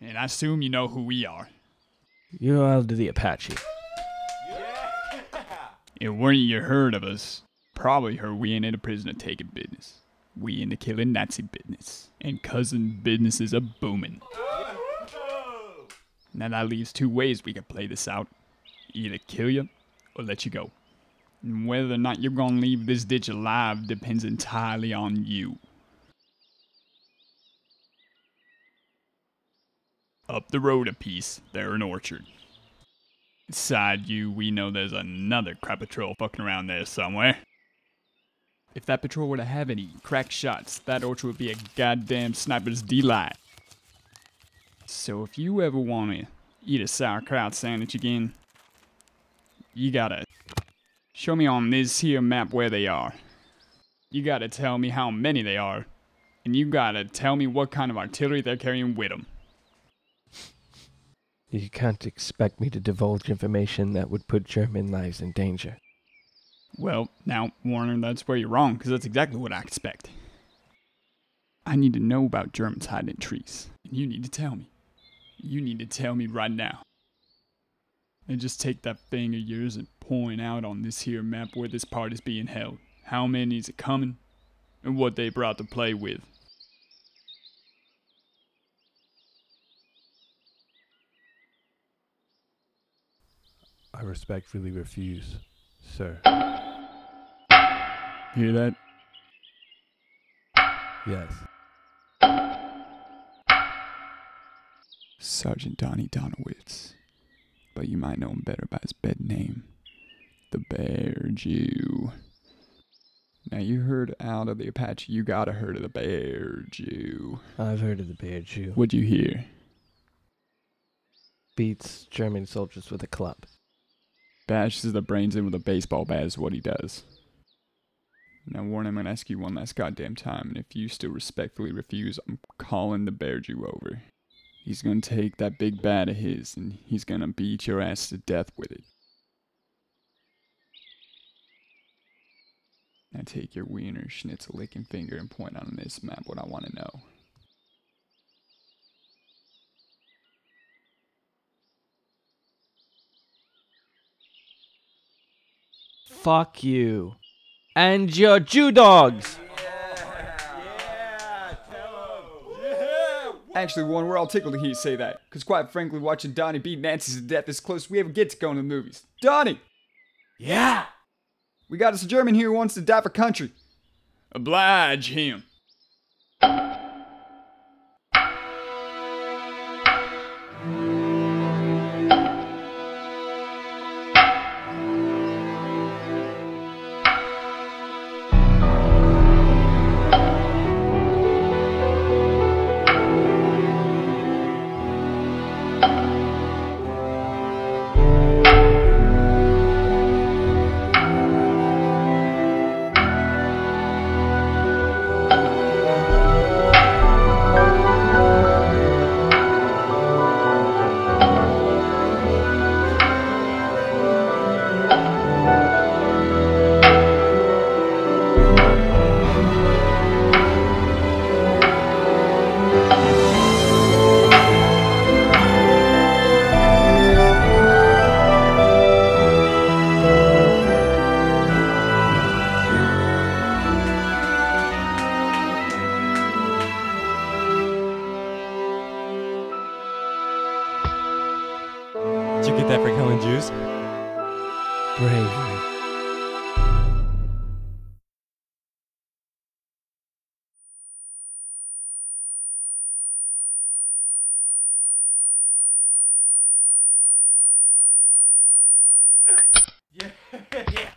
And I assume you know who we are. You're all to the Apache. It weren't you heard of us. Probably heard we ain't in the prisoner taking business. We in the killing Nazi business. And cousin business is a booming. Now that leaves two ways we can play this out. Either kill you or let you go. And whether or not you're gonna leave this ditch alive depends entirely on you. Up the road a piece, there's an orchard. Beside you, we know there's another crap patrol fucking around there somewhere. If that patrol were to have any crack shots, that orchard would be a goddamn sniper's delight. So if you ever want to eat a sauerkraut sandwich again, you gotta show me on this here map where they are. You gotta tell me how many they are. And you gotta tell me what kind of artillery they're carrying with them. You can't expect me to divulge information that would put German lives in danger. Well, now, Warner, that's where you're wrong, because that's exactly what I expect. I need to know about Germans hiding in trees, and you need to tell me. You need to tell me right now. And just take that thing of yours and point out on this here map where this party's being held. How many is it coming, and what they brought to play with. I respectfully refuse, sir. Hear that? Yes. Sergeant Donnie Donowitz. But you might know him better by his bed name. The Bear Jew. Now you heard out of the Apache, you gotta heard of the Bear Jew. I've heard of the Bear Jew. What'd you hear? Beats German soldiers with a club. Bashes the brains in with a baseball bat is what he does. Now, Warren, I'm gonna ask you one last goddamn time, and if you still respectfully refuse, I'm calling the Bear Jew over. He's gonna take that big bat of his, and he's gonna beat your ass to death with it. Now take your wiener, schnitzel licking finger, and point on this map what I want to know. Fuck you. And your Jew dogs! Actually, Warren, we're all tickled to hear you say that. Because quite frankly, watching Donnie beat Nancy to death is close we ever get to going to the movies. Donnie! Yeah! We got us a German here who wants to die for country. Oblige him. Did you get that for killing Jews? Bravery. Yeah.